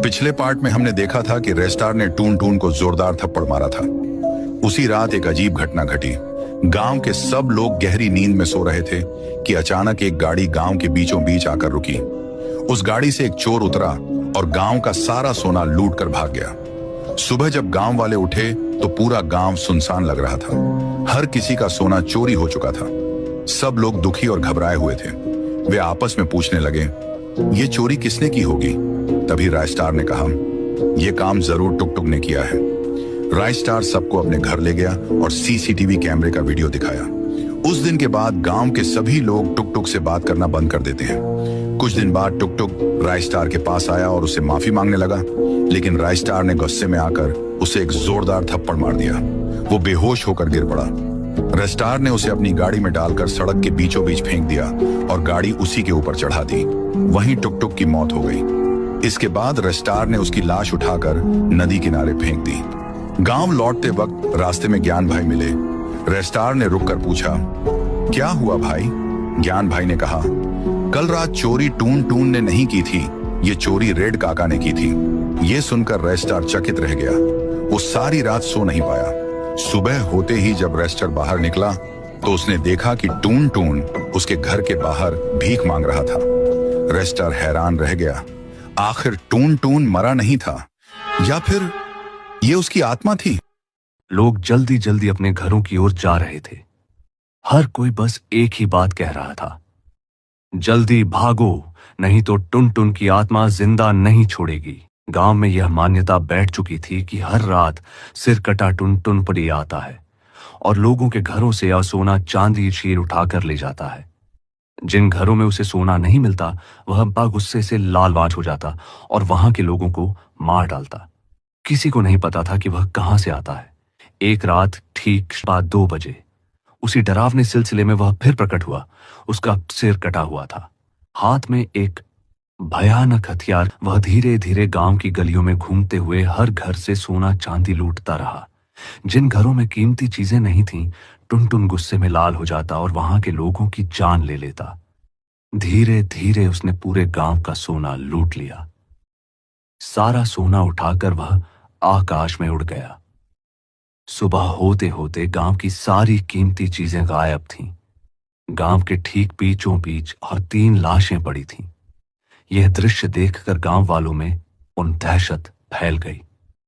पिछले पार्ट में हमने देखा था कि रेस्टार ने टून टून को जोरदार थप्पड़ मारा था। उसी रात एक अजीब घटना घटी। गांव के सब लोग गहरी नींद में सो रहे थे कि अचानक एक गाड़ी गांव के बीचों बीच आकर रुकी। उस गाड़ी से एक चोर उतरा और गांव का सारा सोना लूट कर भाग गया। सुबह जब गांव वाले उठे तो पूरा गांव सुनसान लग रहा था। हर किसी का सोना चोरी हो चुका था। सब लोग दुखी और घबराए हुए थे। वे आपस में पूछने लगे, ये चोरी किसने की होगी? तभी रायस्टार ने कहा, यह काम जरूर टुक टुक ने किया है। रायस्टार सबको अपने घर ले गया और सीसीटीवी कैमरे का वीडियो दिखाया। उस दिन के बाद गांव के सभी लोग टुक टुक से बात करना बंद कर देते हैं। कुछ दिन बाद टुक टुक रायस्टार के पास आया और उसे माफी मांगने लगा, लेकिन रायस्टार ने गुस्से में आकर उसे एक जोरदार थप्पड़ मार दिया। वो बेहोश होकर गिर पड़ा। रायस्टार ने उसे अपनी गाड़ी में डालकर सड़क के बीचों बीच फेंक दिया और गाड़ी उसी के ऊपर चढ़ा दी। वहीं टुक टुक की मौत हो गई। इसके बाद रायस्टार ने उसकी लाश उठाकर नदी किनारे फेंक दी। गांव लौटते वक्त रास्ते में ज्ञान भाई मिले। रायस्टार ने रुककर पूछा, क्या हुआ भाई? ज्ञान भाई ने कहा, कल रात चोरी टून टून ने नहीं की थी, ये चोरी रेड काका ने की थी। ये सुनकर रायस्टार चकित रह गया। वो सारी रात सो नहीं पाया। सुबह होते ही जब रायस्टार बाहर निकला तो उसने देखा कि टून टून उसके घर के बाहर भीख मांग रहा था। रायस्टार हैरान रह गया। आखिर टून टून मरा नहीं था या फिर ये उसकी आत्मा थी? लोग जल्दी जल्दी अपने घरों की ओर जा रहे थे। हर कोई बस एक ही बात कह रहा था, जल्दी भागो, नहीं तो टुन टुन की आत्मा जिंदा नहीं छोड़ेगी। गांव में यह मान्यता बैठ चुकी थी कि हर रात सिर कटा टुन टुन पर ही आता है और लोगों के घरों से या सोना चांदी चीर उठाकर ले जाता है। जिन घरों में उसे सोना नहीं मिलता वह अब्बा गुस्से से लाल बाज हो जाता और वहां के लोगों को मार डालता। किसी को नहीं पता था कि वह कहां से आता है। एक रात ठीक 2 बजे उसी डरावने सिलसिले में वह फिर प्रकट हुआ। उसका सिर कटा हुआ था, हाथ में एक भयानक हथियार। वह धीरे धीरे गांव की गलियों में घूमते हुए हर घर से सोना चांदी लूटता रहा। जिन घरों में कीमती चीजें नहीं थीं, टुन टुन गुस्से में लाल हो जाता और वहां के लोगों की जान ले लेता। धीरे धीरे उसने पूरे गांव का सोना लूट लिया। सारा सोना उठाकर वह आकाश में उड़ गया। सुबह होते होते गांव की सारी कीमती चीजें गायब थीं। गांव के ठीक बीचों बीच और 3 लाशें पड़ी थीं। यह दृश्य देखकर गांव वालों में दहशत फैल गई।